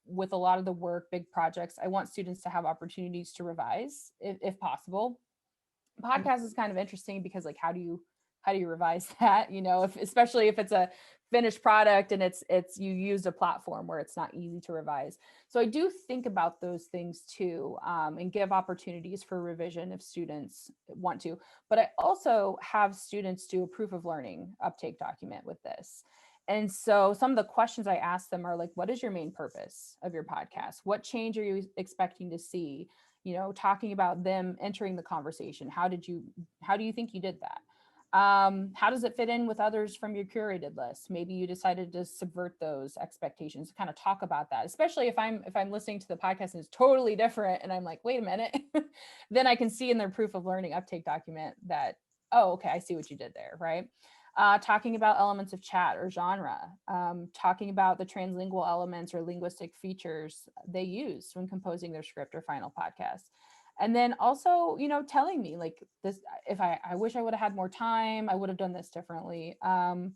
[SPEAKER 2] with a lot of the work, big projects, I want students to have opportunities to revise if possible. Podcast is kind of interesting because like how do you revise that, if especially if it's a finished product and it's you use a platform where it's not easy to revise. So I do think about those things too, and give opportunities for revision if students want to. But I also have students do a proof of learning uptake document with this. And so some of the questions I ask them are like, what is your main purpose of your podcast? What change are you expecting to see? Talking about them entering the conversation. How do you think you did that? How does it fit in with others from your curated list? Maybe you decided to subvert those expectations. Kind of talk about that, especially if I'm listening to the podcast and it's totally different and I'm like, wait a minute. Then I can see in their proof of learning uptake document that, oh, okay, I see what you did there, right? Talking about elements of chat or genre, talking about the translingual elements or linguistic features they use when composing their script or final podcast. And then also, telling me like this, if I wish I would have had more time, I would have done this differently. And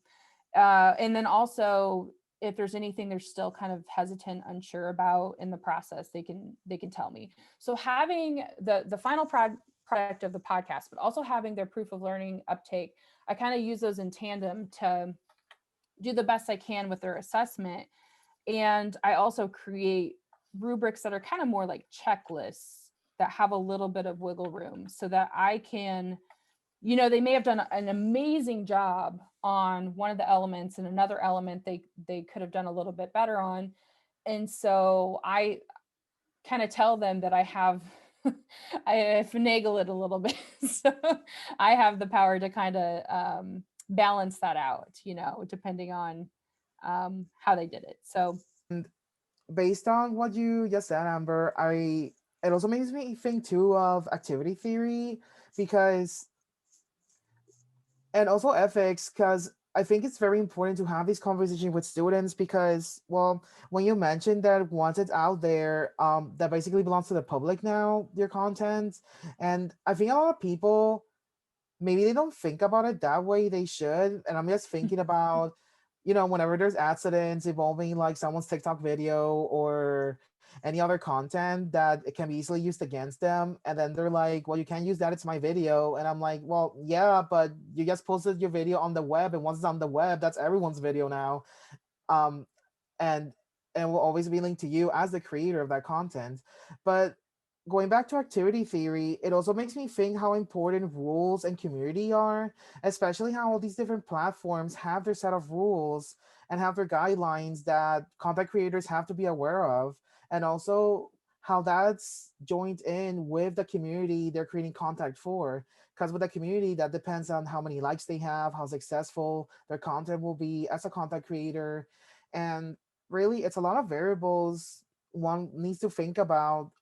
[SPEAKER 2] then also, if there's anything they're still kind of hesitant, unsure about in the process, they can tell me. So having the final product of the podcast, but also having their proof of learning uptake, I kind of use those in tandem to do the best I can with their assessment. And I also create rubrics that are kind of more like checklists that have a little bit of wiggle room so that I can, they may have done an amazing job on one of the elements, and another element they could have done a little bit better on. And so I kind of tell them that I have, I finagle it a little bit. So I have the power to kind of balance that out, depending on how they did it. So
[SPEAKER 1] And based on what you just said, Amber, I it also makes me think too of activity theory because and also ethics because I think it's very important to have these conversations with students because, well, when you mentioned that once it's out there, that basically belongs to the public now, your content, and I think a lot of people maybe they don't think about it that way they should, and I'm just thinking about, whenever there's accidents involving like someone's TikTok video or any other content that it can be easily used against them, and then they're like, well, you can't use that, it's my video, and I'm like, well, yeah, but you just posted your video on the web, and once it's on the web, that's everyone's video now. um and and will always be linked to you as the creator of that content. But going back to activity theory, it also makes me think how important rules and community are, especially how all these different platforms have their set of rules and have their guidelines that content creators have to be aware of, and also how that's joined in with the community they're creating content for. Because with the community, that depends on how many likes they have, how successful their content will be as a content creator. And really, it's a lot of variables one needs to think about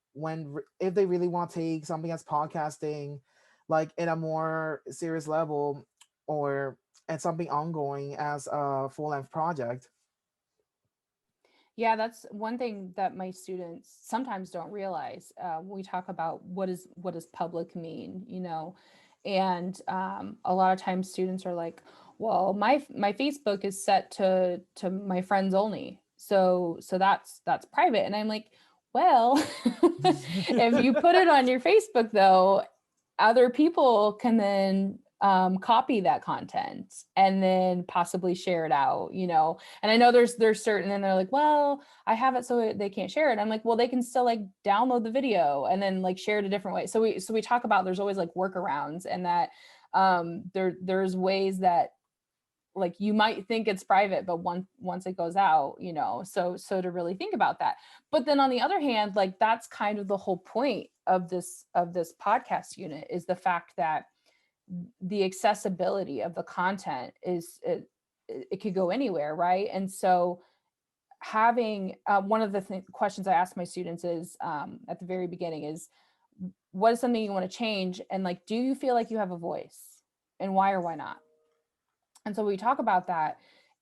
[SPEAKER 1] if they really want to take something as podcasting like in a more serious level, or and something ongoing as a full-length project.
[SPEAKER 2] yeah, that's one thing that my students sometimes don't realize. When we talk about what does public mean, and a lot of times students are like, "Well, my Facebook is set to my friends only, so that's private." And I'm like, "Well, if you put it on your Facebook, though, other people can then copy that content and then possibly share it out, and I know there's certain, and they're like, well, I have it so they can't share it. I'm like, well, they can still like download the video and then like share it a different way. So we talk about there's always like workarounds, and that there's ways that like you might think it's private, but once it goes out, so to really think about that. But then on the other hand, like that's kind of the whole point of this podcast unit, is the fact that the accessibility of the content it could go anywhere, right? And so having one of the questions I ask my students is, at the very beginning, is what is something you want to change, and like, do you feel like you have a voice, and why or why not? And so we talk about that,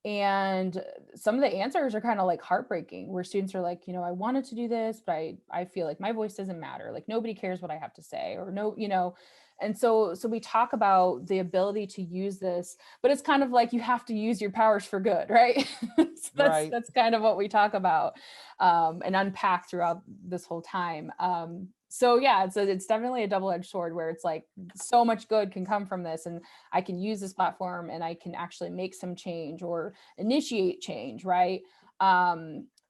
[SPEAKER 2] and some of the answers are kind of like heartbreaking, where students are like, I wanted to do this, but I feel like my voice doesn't matter, like nobody cares what I have to say, or no, and so we talk about the ability to use this, but it's kind of like you have to use your powers for good, right? So that's
[SPEAKER 1] Right.
[SPEAKER 2] that's kind of what we talk about, and unpack throughout this whole time. So yeah, it's definitely a double-edged sword, where it's like so much good can come from this, and I can use this platform and I can actually make some change or initiate change, right?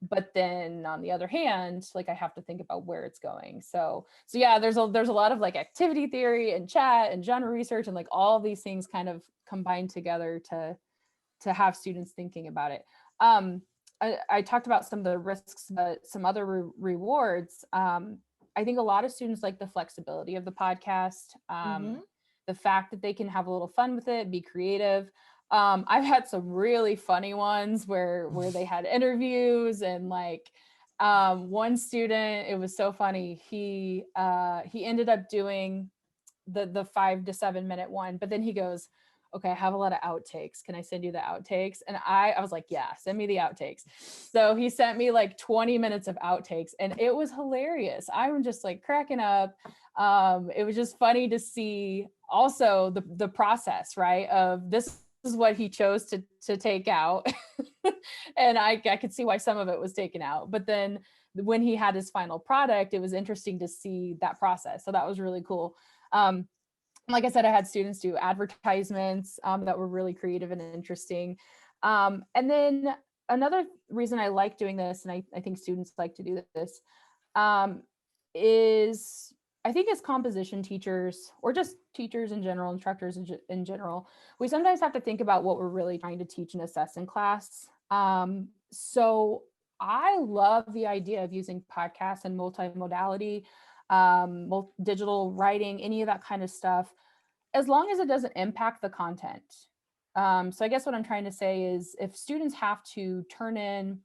[SPEAKER 2] But then on the other hand, like I have to think about where it's going. So yeah, there's a lot of like activity theory and chat and genre research, and like all these things kind of combined together to have students thinking about it. I talked about some of the risks, but some other rewards. I think a lot of students like the flexibility of the podcast,
[SPEAKER 1] Mm-hmm.
[SPEAKER 2] the fact that they can have a little fun with it, be creative. I've had some really funny ones where they had interviews, and like one student, it was so funny. He ended up doing the 5 to 7 minute one, but then he goes, okay, I have a lot of outtakes, can I send you the outtakes? And I was like, yeah, send me the outtakes. So he sent me like 20 minutes of outtakes, and it was hilarious. I was just like cracking up. It was just funny to see also the process, right, of this is what he chose to take out. And I could see why some of it was taken out, but then when he had his final product, it was interesting to see that process. So that was really cool. um, like I said, I had students do advertisements that were really creative and interesting. And then another reason I like doing this, and I think students like to do this, um, is I think as composition teachers, or just teachers in general, instructors in general, we sometimes have to think about what we're really trying to teach and assess in class. So I love the idea of using podcasts and multimodality, digital writing, any of that kind of stuff, as long as it doesn't impact the content. So I guess what I'm trying to say is if students have to turn in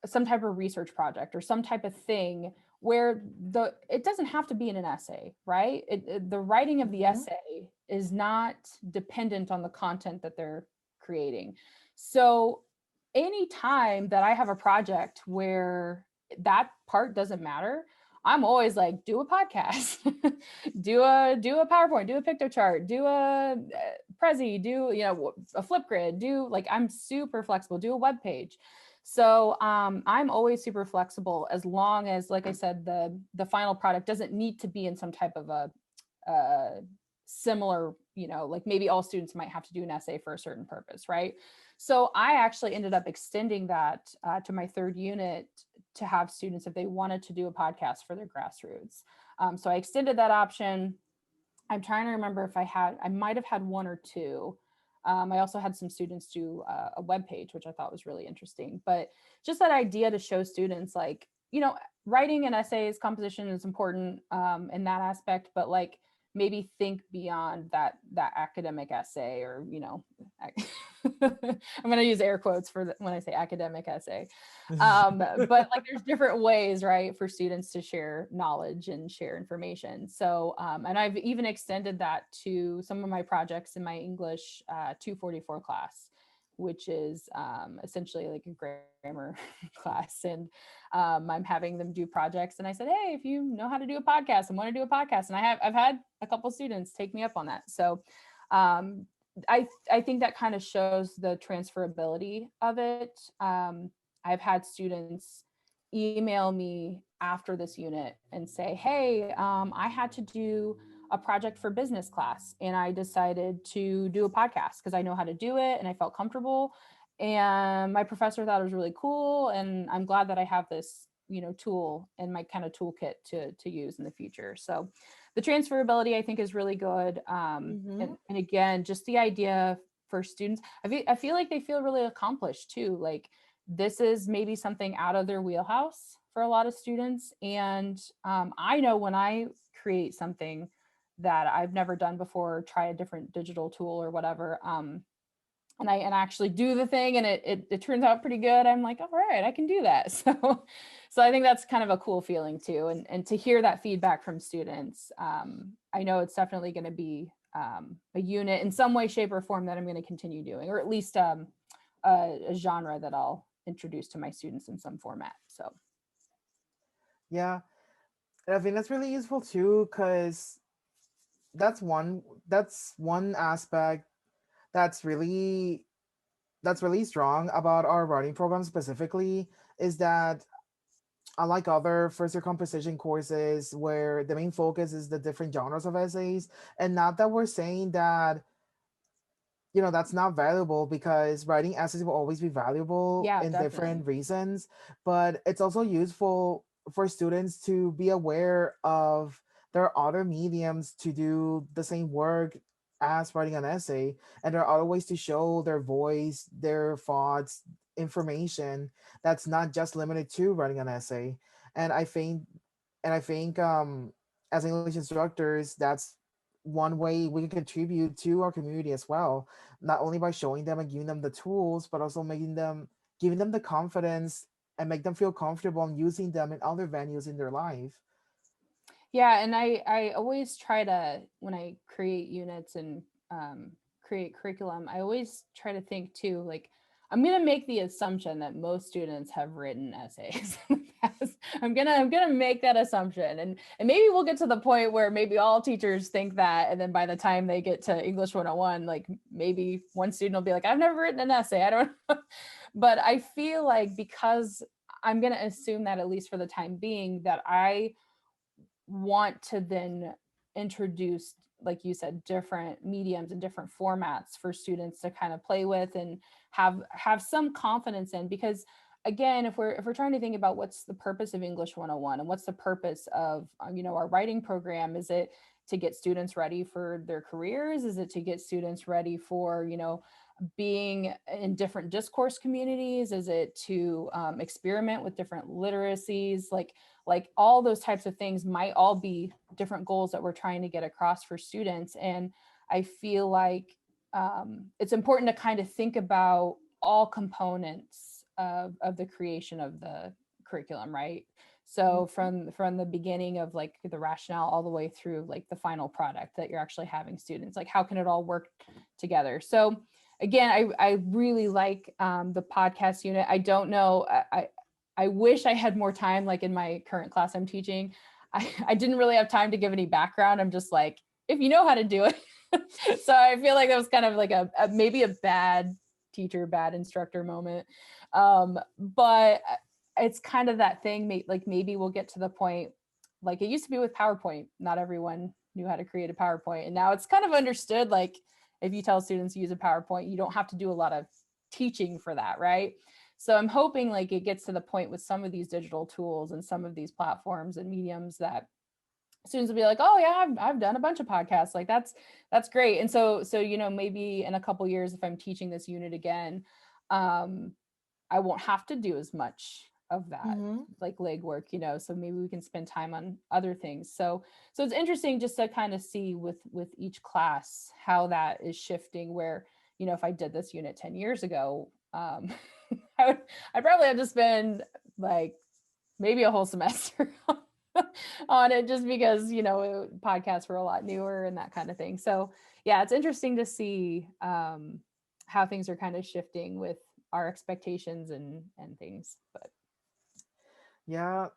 [SPEAKER 2] some type of research project or some type of thing where it doesn't have to be in an essay, right? The writing of the
[SPEAKER 1] Mm-hmm.
[SPEAKER 2] essay is not dependent on the content that they're creating. So anytime that I have a project where that part doesn't matter, I'm always like, do a podcast, do a PowerPoint, do a picto chart, do a Prezi, do a Flipgrid, do like I'm super flexible, do a web page. So I'm always super flexible as long as, like I said, the final product doesn't need to be in some type of a similar, like maybe all students might have to do an essay for a certain purpose, right? So I actually ended up extending that to my third unit to have students, if they wanted to do a podcast for their grassroots. So I extended that option. I'm trying to remember if I might have had one or two. I also had some students do a web page, which I thought was really interesting. But just that idea to show students, like, writing an essays, composition is important in that aspect, but like maybe think beyond that academic essay, or I'm going to use air quotes when I say academic essay. But like there's different ways, right, for students to share knowledge and share information. So and I've even extended that to some of my projects in my English 244 class, which is essentially like a grammar class. And I'm having them do projects, and I said, hey, if you know how to do a podcast and want to do a podcast, and I've had a couple students take me up on that. So I think that kind of shows the transferability of it. I've had students email me after this unit and say, hey, I had to do a project for business class, and I decided to do a podcast because I know how to do it and I felt comfortable. And my professor thought it was really cool. And I'm glad that I have this, tool in my kind of toolkit to use in the future. So the transferability, I think, is really good.
[SPEAKER 1] Mm-hmm.
[SPEAKER 2] And again, just the idea for students, I feel like they feel really accomplished too. Like this is maybe something out of their wheelhouse for a lot of students. And I know when I create something that I've never done before, try a different digital tool or whatever, and I actually do the thing and it turns out pretty good, I'm like, all right, I can do that. So I think that's kind of a cool feeling too. And to hear that feedback from students, I know it's definitely going to be a unit in some way, shape, or form that I'm going to continue doing, or at least a genre that I'll introduce to my students in some format. So
[SPEAKER 1] Yeah, and I think that's really useful too, because that's one aspect that's really that's really strong about our writing program specifically, is that unlike other first year composition courses where the main focus is the different genres of essays, and not that we're saying that that's not valuable, because writing essays will always be valuable
[SPEAKER 2] yeah,
[SPEAKER 1] in
[SPEAKER 2] definitely.
[SPEAKER 1] different reasons, but it's also useful for students to be aware of there are other mediums to do the same work as writing an essay, and there are other ways to show their voice, their thoughts, information that's not just limited to writing an essay. And i think and i think as English instructors, that's one way we can contribute to our community as well, not only by showing them and giving them the tools, but also giving them the confidence and make them feel comfortable in using them in other venues in their life.
[SPEAKER 2] Yeah, and I always try to, when I create units and create curriculum, I always try to think too, like I'm gonna make the assumption that most students have written essays in the past. I'm gonna make that assumption, and maybe we'll get to the point where maybe all teachers think that, and then by the time they get to English 101, like maybe one student will be like, I've never written an essay. I don't know. But I feel like because I'm gonna assume that, at least for the time being, that I want to then introduce, like you said, different mediums and different formats for students to kind of play with and have some confidence in. Because again, if we're trying to think about what's the purpose of English 101 and what's the purpose of our writing program, is to get students ready for their careers? Is it to get students ready for, being in different discourse communities? Is it to experiment with different literacies? Like all those types of things might all be different goals that we're trying to get across for students. And I feel like it's important to kind of think about all components of the creation of the curriculum, right? So
[SPEAKER 1] Mhm.
[SPEAKER 2] from the beginning of like the rationale all the way through like the final product that you're actually having students, like how can it all work together? So again, I really like the podcast unit. I don't know, I wish I had more time, like in my current class I'm teaching. I didn't really have time to give any background. I'm just like, if you know how to do it. So I feel like that was kind of like a maybe a bad teacher, bad instructor moment. But it's kind of that thing, like maybe we'll get to the point, like it used to be with PowerPoint. Not everyone knew how to create a PowerPoint. And now it's kind of understood, like if you tell students to use a PowerPoint, you don't have to do a lot of teaching for that, right? So I'm hoping like it gets to the point with some of these digital tools and some of these platforms and mediums that students will be like, oh yeah, I've done a bunch of podcasts. Like that's great. And so maybe in a couple years, if I'm teaching this unit again, um, I won't have to do as much of that
[SPEAKER 1] Mhm.
[SPEAKER 2] like legwork, so maybe we can spend time on other things. So it's interesting just to kind of see with each class how that is shifting, where if I did this unit 10 years ago, I'd probably have to spend like maybe a whole semester on it, just because podcasts were a lot newer and that kind of thing. So yeah, it's interesting to see how things are kind of shifting with our expectations and things. But
[SPEAKER 1] Yeah.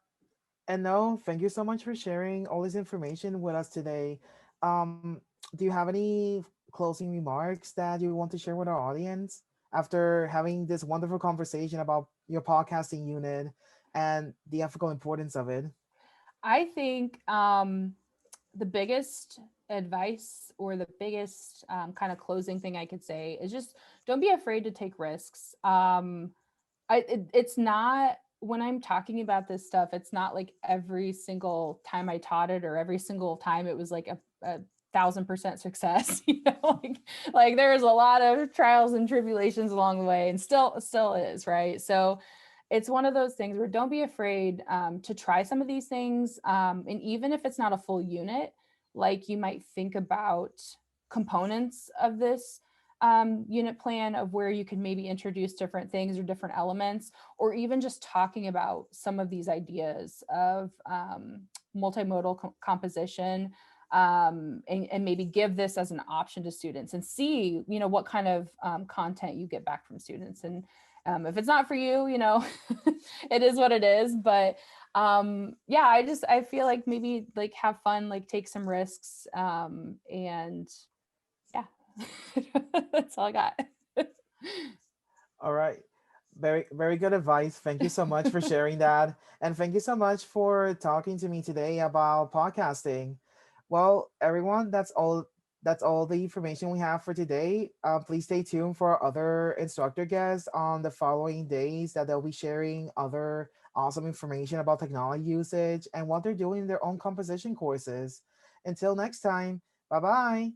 [SPEAKER 1] And no, thank you so much for sharing all this information with us today. Um, do you have any closing remarks that you want to share with our audience after having this wonderful conversation about your podcasting unit and the ethical importance of it?
[SPEAKER 2] I think the biggest advice, or the biggest kind of closing thing I could say, is just don't be afraid to take risks. It's not, when I'm talking about this stuff, it's not like every single time I taught it or every single time it was like a 1,000% success. Like there's a lot of trials and tribulations along the way, and still is, right? So it's one of those things where don't be afraid to try some of these things, and even if it's not a full unit, like you might think about components of this unit plan of where you can maybe introduce different things or different elements, or even just talking about some of these ideas of multimodal composition, and maybe give this as an option to students and see, what kind of content you get back from students. And if it's not for you, it is what it is. But yeah, I feel like maybe like have fun, like take some risks, and yeah. That's all I got.
[SPEAKER 1] All right. Very, very good advice. Thank you so much for sharing that. And thank you so much for talking to me today about podcasting. Well, everyone, that's all the information we have for today. Please stay tuned for other instructor guests on the following days that they'll be sharing other awesome information about technology usage and what they're doing in their own composition courses. Until next time, bye bye.